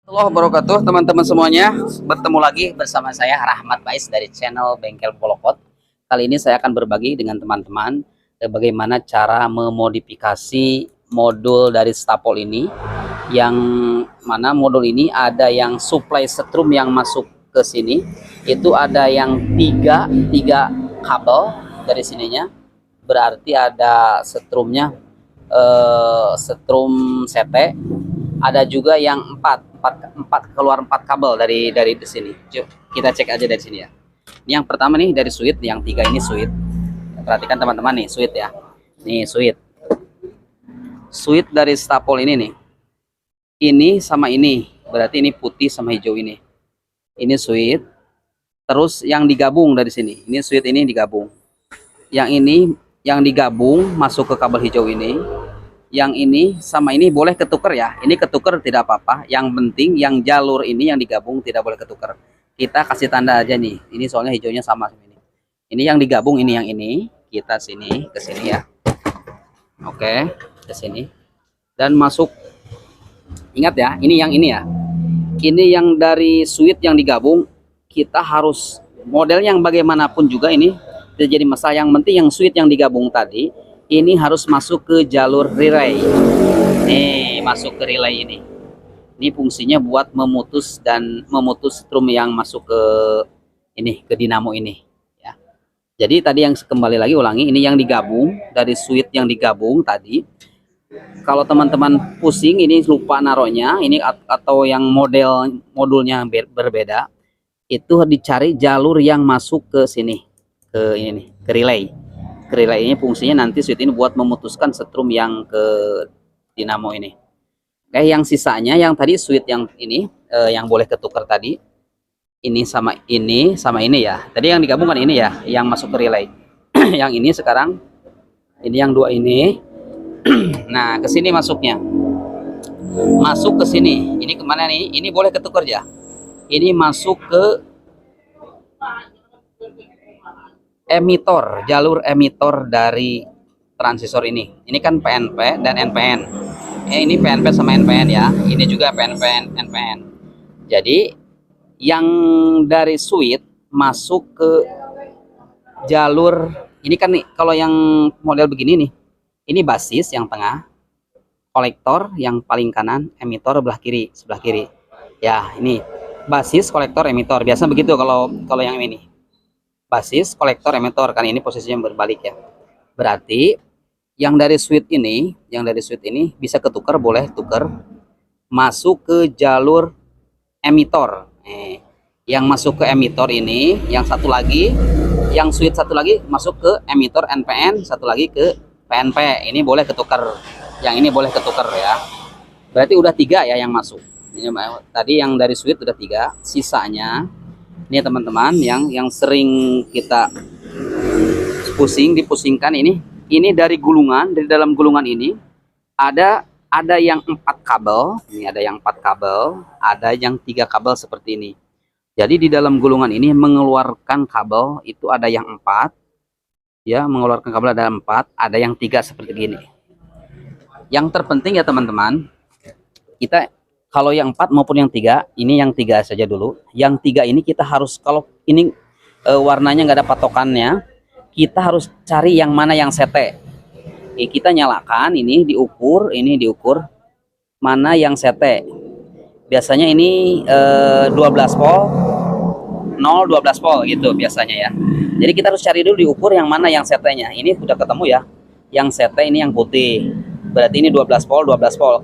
Halo wabarakatuh teman-teman semuanya, bertemu lagi bersama saya Rahmat Bais dari channel Bengkel Polokot. Kali ini saya akan berbagi dengan teman-teman bagaimana cara memodifikasi modul dari stapol ini, yang mana modul ini ada yang supply setrum yang masuk ke sini, itu ada yang tiga kabel dari sininya, berarti ada setrumnya, setrum CT. Ada juga yang empat keluar 4 kabel dari sini. Yuk kita cek aja dari sini ya. Ini yang pertama nih dari switch, yang 3 ini switch. Perhatikan teman-teman nih switch ya. Nih switch dari stapol ini nih. Ini sama ini, berarti ini putih sama hijau ini. Ini switch. Terus yang digabung dari sini. Ini switch ini digabung. Yang ini yang digabung masuk ke kabel hijau ini. Yang ini sama ini boleh ketuker ya, ini ketuker tidak apa-apa, yang penting yang jalur ini yang digabung tidak boleh ketuker. Kita kasih tanda aja nih, ini soalnya hijaunya sama ini yang digabung, ini yang ini kita sini ke sini ya. Oke, ke sini dan masuk. Ingat ya, ini yang ini ya, ini yang dari switch yang digabung. Kita harus model yang bagaimanapun juga ini tidak jadi masalah, yang penting yang switch yang digabung tadi ini harus masuk ke jalur relay. Nih, masuk ke relay ini. Ini fungsinya buat memutus strum yang masuk ke ini, ke dinamo ini ya. Jadi tadi yang kembali lagi ulangi, ini yang digabung dari switch yang digabung tadi. Kalau teman-teman pusing ini lupa naruhnya, ini atau yang modulnya berbeda, itu dicari jalur yang masuk ke sini, ke ini nih, ke relay. Relay ini fungsinya nanti switch ini buat memutuskan setrum yang ke dinamo ini. Oke, yang sisanya yang tadi switch yang ini yang boleh ketukar tadi, ini sama ini ya. Tadi yang digabungkan ini ya, yang masuk ke relay. Yang ini sekarang ini yang dua ini. Nah, ke sini masuknya. Masuk ke sini. Ini kemana nih? Ini boleh ketukar ya. Ini masuk ke emitor, jalur emitor dari transistor ini. Ini kan PNP dan NPN. Ini PNP sama NPN ya. Ini juga PNP NPN. Jadi yang dari switch masuk ke jalur ini kan nih, kalau yang model begini nih, ini basis yang tengah, kolektor yang paling kanan, emitor sebelah kiri. Ya, ini basis, kolektor, emitor. Biasa begitu kalau yang ini. Basis, kolektor, emitor, kan ini posisinya berbalik ya. Berarti yang dari switch ini bisa ketukar, boleh tuker masuk ke jalur emitor. Yang masuk ke emitor ini, yang satu lagi, yang switch satu lagi masuk ke emitor NPN, satu lagi ke PNP. Ini boleh ketukar, yang ini boleh ketukar ya. Berarti udah 3 ya yang masuk. Ini tadi yang dari switch udah 3, sisanya ini teman-teman yang sering kita dipusingkan ini dari gulungan, dari dalam gulungan ini ada yang 4 kabel. Ini ada yang 4 kabel, ada yang 3 kabel seperti ini. Jadi di dalam gulungan ini mengeluarkan kabel itu ada yang 4 ya, mengeluarkan kabel ada 4, ada yang 3 seperti ini. Yang terpenting ya teman-teman, kita kalau yang 4 maupun yang 3, ini yang 3 saja dulu. Yang 3 ini kita harus, kalau ini warnanya nggak ada patokannya, kita harus cari yang mana yang CT. Kita nyalakan, ini diukur mana yang CT. Biasanya ini 12 volt, 0, 12 volt gitu biasanya ya. Jadi kita harus cari dulu, diukur yang mana yang CT-nya. Ini udah ketemu ya. Yang CT ini yang putih. Berarti ini 12 volt.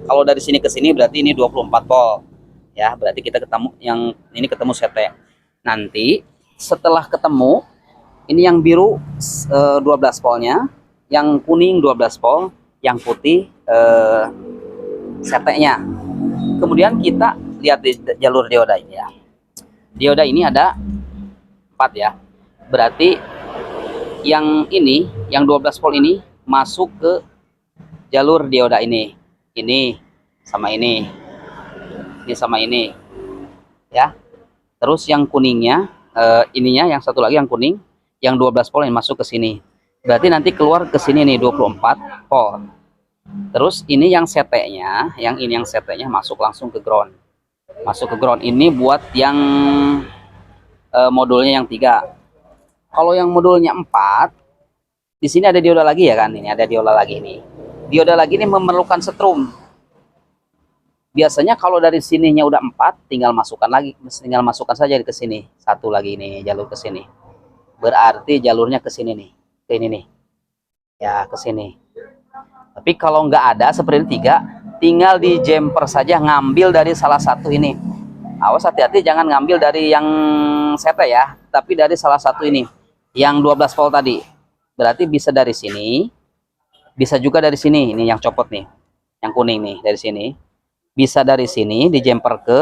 Kalau dari sini ke sini berarti ini 24 volt. Ya, berarti kita ketemu yang ini, ketemu CT. Nanti setelah ketemu, ini yang biru 12 voltnya, yang kuning 12 volt, yang putih CT-nya. Kemudian kita lihat di jalur dioda ini ya. Dioda ini ada 4 ya. Berarti yang ini, yang 12 volt ini masuk ke jalur dioda ini sama ini sama ini ya. Terus yang kuningnya ininya, yang satu lagi yang kuning, yang 12 volt yang masuk ke sini. Berarti nanti keluar ke sini nih 24 volt. Terus ini yang CT-nya, yang ini yang CT-nya masuk langsung ke ground. Masuk ke ground. Ini buat yang modulnya yang 3. Kalau yang modulnya 4, di sini ada dioda lagi ya kan, ini ada dioda lagi nih. Dioda lagi ini memerlukan setrum. Biasanya kalau dari sininya udah 4, tinggal masukkan saja ke sini. Satu lagi nih jalur ke sini. Berarti jalurnya ke sini nih. Ke ini nih. Ya, ke sini. Tapi kalau nggak ada seperti ini 3, tinggal di jumper saja, ngambil dari salah satu ini. Awas hati-hati jangan ngambil dari yang sete ya, tapi dari salah satu ini yang 12 volt tadi. Berarti bisa dari sini, bisa juga dari sini. Ini yang copot nih, yang kuning nih, dari sini. Bisa dari sini di jumper ke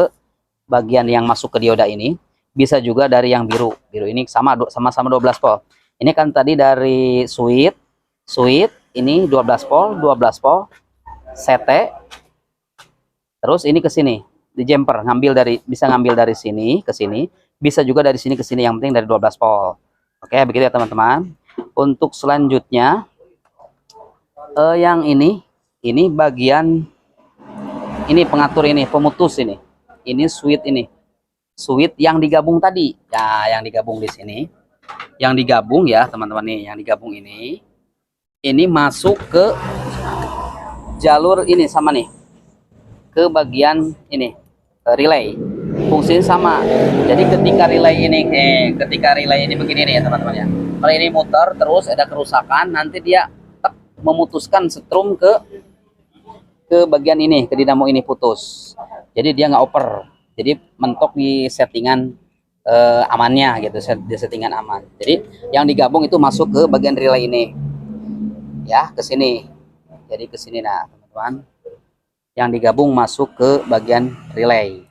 bagian yang masuk ke dioda ini. Bisa juga dari yang biru. Biru ini sama-sama 12 volt. Ini kan tadi dari switch ini 12 volt, 12 volt, sete. Terus ini ke sini di jumper, bisa ngambil dari sini ke sini, bisa juga dari sini ke sini, yang penting dari 12 volt. Oke, begitu ya teman-teman. Untuk selanjutnya yang ini bagian ini pengatur ini, pemutus ini switch yang digabung tadi ya, yang digabung di sini, yang digabung ya teman-teman nih, yang digabung ini masuk ke jalur ini sama nih, ke bagian ini relay. Fungsinya sama. Jadi ketika relay ini begini nih ya teman-teman ya, kalau ini muter terus ada kerusakan, nanti dia memutuskan setrum ke bagian ini, ke dinamo ini putus. Jadi dia nggak oper. Jadi mentok di settingan amannya gitu, di settingan aman. Jadi yang digabung itu masuk ke bagian relay ini. Ya, ke sini. Jadi ke sini nah, teman-teman. Yang digabung masuk ke bagian relay.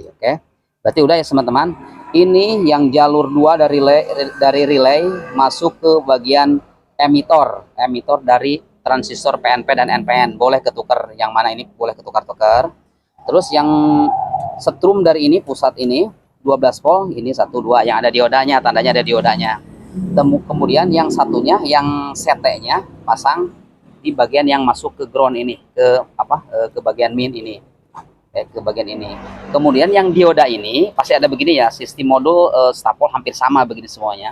Oke. Berarti udah ya teman-teman. Ini yang jalur 2 dari relay masuk ke bagian emitor dari transistor PNP dan NPN. Boleh ketukar, yang mana ini boleh ketukar-tukar. Terus yang setrum dari ini, pusat ini 12 volt, ini 1 2 yang ada diodanya, tandanya ada diodanya. Kemudian yang satunya, yang setenya pasang di bagian yang masuk ke ground ini, ke bagian min ini, ke bagian ini. Kemudian yang dioda ini pasti ada begini ya, sistem modul stapol hampir sama begini semuanya.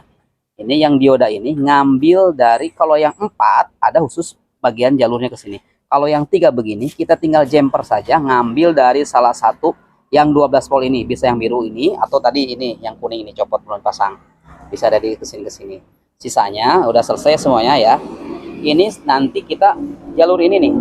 Ini yang dioda ini ngambil dari, kalau yang 4 ada khusus bagian jalurnya ke sini. Kalau yang 3 begini, kita tinggal jumper saja, ngambil dari salah satu yang 12 volt ini, bisa yang biru ini atau tadi ini yang kuning ini, copot belum pasang. Bisa dari kesini ke sini. Sisanya udah selesai semuanya ya. Ini nanti kita jalur ini nih,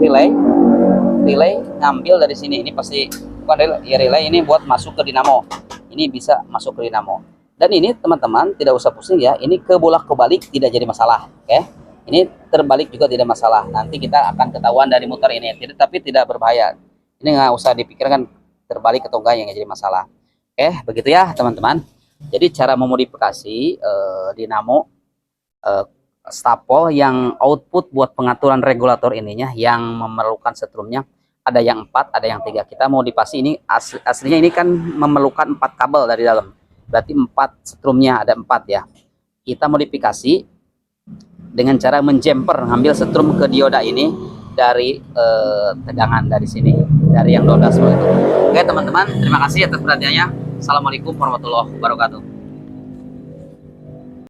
relay ngambil dari sini. Ini pasti bukan relay, ya relay ini buat masuk ke dinamo. Ini bisa masuk ke dinamo. Dan ini teman-teman tidak usah pusing ya, ini kebolak-balik tidak jadi masalah, oke? Ini terbalik juga tidak masalah. Nanti kita akan ketahuan dari muter ini, tapi tidak berbahaya. Ini nggak usah dipikirkan terbalik atau enggak, yang jadi masalah. Oke, begitu ya teman-teman. Jadi cara memodifikasi dinamo stapol yang output buat pengaturan regulator ininya, yang memerlukan setrumnya ada yang 4, ada yang 3. Kita modifikasi ini aslinya ini kan memerlukan 4 kabel dari dalam. Berarti 4 setrumnya, ada 4 ya. Kita modifikasi dengan cara menjumper, ngambil setrum ke dioda ini dari tegangan dari sini, dari yang 12 volt itu. Oke teman-teman, terima kasih atas perhatiannya. Assalamualaikum warahmatullahi wabarakatuh.